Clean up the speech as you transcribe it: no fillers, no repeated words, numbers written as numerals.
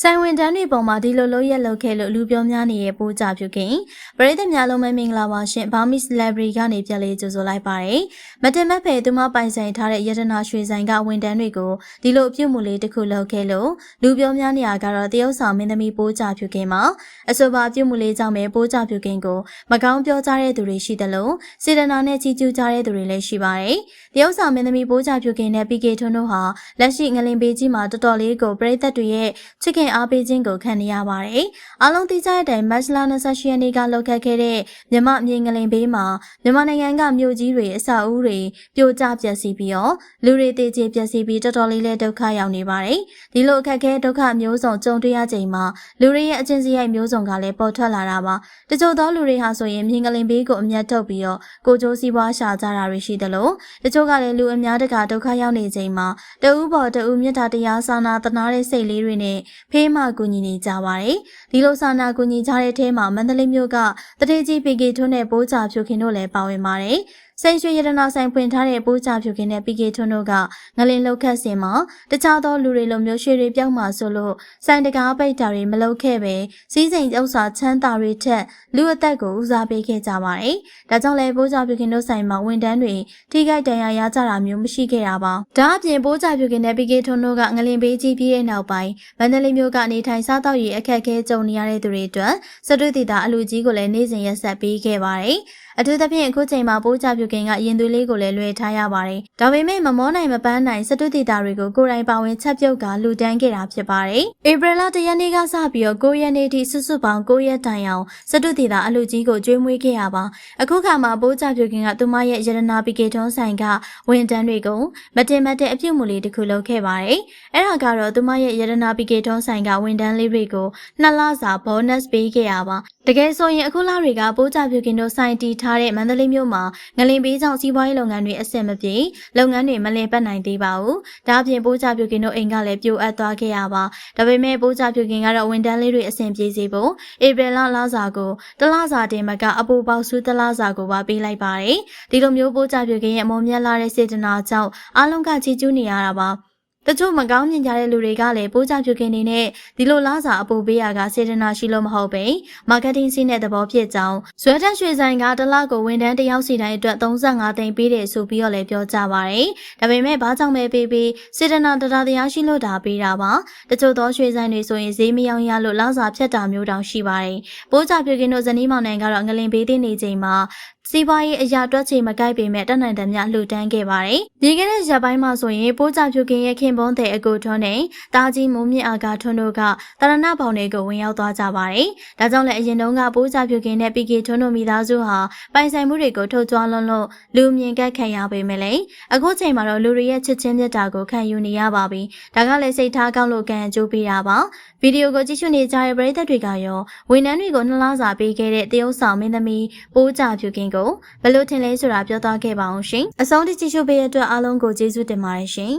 ဆိုင်ဝင်တန်းတွေပေါ်မှာဒီလိုလုပ်ရက်လုပ်ခဲ့လို့လူပြောများနေတဲ့ပိုးကြပြုခင်ပရိသတ်များလုံးမင်္ဂလာပါရှင်ဘာမစ်လဘရီကနေပြန်လေးကြိုဆိုလိုက်ပါတယ်မတင်မဖယ်သူမပိုင်ဆိုင်ထားတဲ့ရတနာရွှေဆိုင်ကဝန်တန်းတွေကိုဒီလိုအပြုတ်မှုလေးတစ်ခုလုပ်ခဲ့လို့လူပြောများနေရကတော့တရုတ်ဆောင်မင်းသမီးပိုးကြပြုခင်မှာအဆိုပါအပြုတ်မှုလေးကြောင့်ပဲပိုးကြပြုခင်ကိုမကောင်းပြောကြတဲ့သူတွေရှိတယ်လို့စေတနာနဲ့ကြီးကျူးကြတဲ့သူတွေလည်းရှိပါတယ်တရုတ်ဆောင်မင်းသမီးပိုးကြပြုခင်နဲ့ PK ထွန်းတို့ဟာလက်ရှိငလင်ပေးကြီးမှာတော်တော်လေးကိုပရိသတ်တွေရဲ့ချစ်ခင်အားပေးခြင်းကိုခံနေရပါတယ်။အားလုံးသိကြတဲ့အတိုင်းမတ်လ28ရက်နေ့ကလောက်ခဲ့တဲ့မြမမြေငလင်ဘေးမှာမြန်မာနိုင်ငံကမြို့ကြီးတွေအဆောက်အဦတွေပြိုကျပျက်စီးပြီးတော့လူတွေတေကျေပျက်စီးပြီးတော်တော်လေးလည်းဒုက္ခရောက်နေပါတယ်။ဒီလိုအခက်အခဲဒုက္ခမျိုးစုံကြုံတွေ့ရချိန်မှာလူတွေရဲ့အကျဉ်းစရိုက်မျိုးစုံကလည်းပေါ်ထွက်လာတာပါ။တချို့သောလူတွေဟာဆိုရင်မြေငလင်ဘေးကိုအမျက်ထုတ်ပြီးတော့ကိုကျိုးစီးပွားရှာကြတာတွေရှိတယ်လို့တချို့ကလည်းလူအများတကာဒုက္ခရောက်နေချိန်မှာတဦးပေါ်တဦးမြတ်တာတရားစာနာတနာတဲ့စိတ်လေးတွေနဲ့ဖေးမကူညီနေကြပါတယ်။ဒီလိုစာနာကူညီကြတဲ့အထဲမှာမန္တလေးမြို့ကတထေးကြီး PK ထွန်းနဲ့ပိုးကြဖြူခင်တို့လည်းပါဝင်ပါတယ်။စိန်ရွှေရတနာဆိုင်ဖွင့်ထားတဲ့ပိုးကြဖြူခင်နဲ့ PK ထွန်းတို့ကငလင်လောက်ခတ်စင်မှာတခြားသောလူတွေလိုမျိုးရွှေတွေပြောင်းမှဆိုလို့ဆိုင်တကားပိတ်တာတွေမလုပ်ခဲ့ပဲစီးစိမ်ဥစ္စာချမ်းသာတွေထက်လူအသက်ကိုဦးစားပေးခဲ့ကြပါတယ်။ဒါကြောင့်လည်းပိုးကြဖြူခင်တို့ဆိုင်မှာဝန်တန်းတွေထိခိုက်ဒဏ်ရာရကြတာမျိုးမရှိခဲ့တာပါ။ဒါအပြင်ပိုးကြဖြူခင်နဲ့ PK ထွန်းတို့ကငလင်ပေးကြီးပြီးတဲ့နောက်ပိုင်းမန္တလေးမြို့ကနေထိုင်စားတော့ရအခက်အခဲကြုံနေရတဲ့သူတွေအတွက်စတုတီတာအလူကြီးကိုလည်းနေ့စဉ်ရက်ဆက်ပေးခဲ့ပါတယ်။အထူးသဖြင့်အခုချိန်မှာပိုးကြပြုခင်ကရင်သွေးလေးကိုလည်းလွှဲထားရပါတယ်။ဒါပေမဲ့မမောနိုင်မပန်းနိုင်စတုတီတာတွေကိုကိုယ်တိုင်ပါဝင်ချက်ပြုတ်ကလူတန်းခဲ့တာဖြစ်ပါတယ်။ဧပြီလ1ရက်နေ့ကစပြီးတော့9ရက်နေ့ထိစုစုပေါင်း9ရက်တိုင်အောင်စတုတီတာအလူကြီးကိုကျွေးမွေးခဲ့ရပါ။အခုခါမှာပိုးကြပြုခင်ကသူမရဲ့ရတနာ PK ထွန်းဆိုင်ကဝန်တန်းတွေကိုမတင်မတဲ့အပြုတ်မှုလေးတစ်ခုလုပ်ခဲ့ပါတယ်။အဲ့ဒါကတော့သူမရဲ့ရတနာ PK ထွန်းဆိုင်ကဝန်တန်းလေးတွေကို2လစာ bonus ပေးခဲ့ရပါ။တကယ်ဆိုရင်အခုလတွေကပိုးကြပြုခင်တို့ဆိုင်တီထားတဲ့မန္တလေးမြို့မှာငလင်ပေးကြောင့်စီးပွားရေးလုပ်ငန်းတွေအဆင်မပြေလုပ်ငန်းတွေမလည်ပတ်နိုင်သေးပါဘူး။ဒါအပြင်ပိုးကြပြုခင်တို့အိမ်ကလည်းပြိုအပ်သွားခဲ့ရပါ။ဒါပေမဲ့ပိုးကြပြုခင်ကတော့ဝန်တန်းလေးတွေအဆင်ပြေစေဖို့ဧပြီလစာကိုတလစာတင်မကအပူပေါက်စုတလစာကိုပါပေးလိုက်ပါတယ်။ဒီလိုမျိုးပိုးကြပြုခင်ရဲ့အမုံမြတ်လာတဲ့စေတနာကြောင့်အားလုံးကချီးကျူးနေရတာပါ။တချို့မကောင်းမြင်ကြတဲ့လူတွေကလည်းပိုးကြပြုခင်နေနဲ့ဒီလိုလားစာအပူပေးရကစေတနာရှိလို့မဟုတ်ပဲမာကတ်တင်းစီးတဲ့သဘောဖြစ်ကြောင်းဇွဲတက်ရွှေဆိုင်ကတစ်လကိုဝန်ထမ်းတစ်ယောက်စီတိုင်းအတွက်35သိန်းပေးတယ်ဆိုပြီးတော့လည်းပြောကြပါတယ်။ဒါပေမဲ့ဘာကြောင့်ပဲပေးပြီးစေတနာတရားရှိလို့ဒါပေးတာပါ။တချို့သောရွှေဆိုင်တွေဆိုရင်ဈေးမယောင်းရလို့လားစာဖြတ်တာမျိုးတောင်ရှိပါတယ်။ပိုးကြပြုခင်တို့ဇနီးမောင်နှံကတော့ငလင်ပေးသိနေချိန်မှာစီးပွားရေးအရာတွက်ချေမကိုက်ပေမဲ့တနိုင်တမ်းများလှူဒန်းခဲ့ပါတယ်။ဒီကနေ့ရက်ပိုင်းမှာဆိုရင်ပိုးကြဖြူခင်ရဲ့ခင်ပွန်းတဲ့အကိုထွန်းနဲ့တာကြီးမိုးမြင့်အာကာထွန်းတို့ကတရဏဘောင်တွေကိုဝင်ရောက်သွားကြပါတယ်။ဒါကြောင့်လည်းအရင်တုန်းကပိုးကြဖြူခင်နဲ့ PK ထွန်းတို့မိသားစုဟာပိုင်ဆိုင်မှုတွေကိုထုတ်ကြွလွန်းလို့လူမြင်ကက်ခံရပေမဲ့လည်းအခုချိန်မှာတော့လူတွေရဲ့ချစ်ချင်းမြတ်တာကိုခံယူနေရပါပြီ။ဒါကလည်းစိတ်ထားကောင်းလို့ကံအကျိုးပေးတာပါ။ဗီဒီယိုကိုကြည့်ရှုနေကြတဲ့ပရိသတ်တွေကရောဝန်ထမ်းတွေကို2လစာပေးခဲ့တဲ့တရုတ်ဆောင်မင်းသမီးပိုးကြဖြူခင်ကိုဘယ်လိုထင်လဲဆိုတာပြောသွားခဲ့ပါအောင်ရှင်။အဆုံးထိကြည့်ရှုပေးတဲ့အတွက်အားလုံးကိုကျေးဇူးတင်ပါတယ်ရှင်။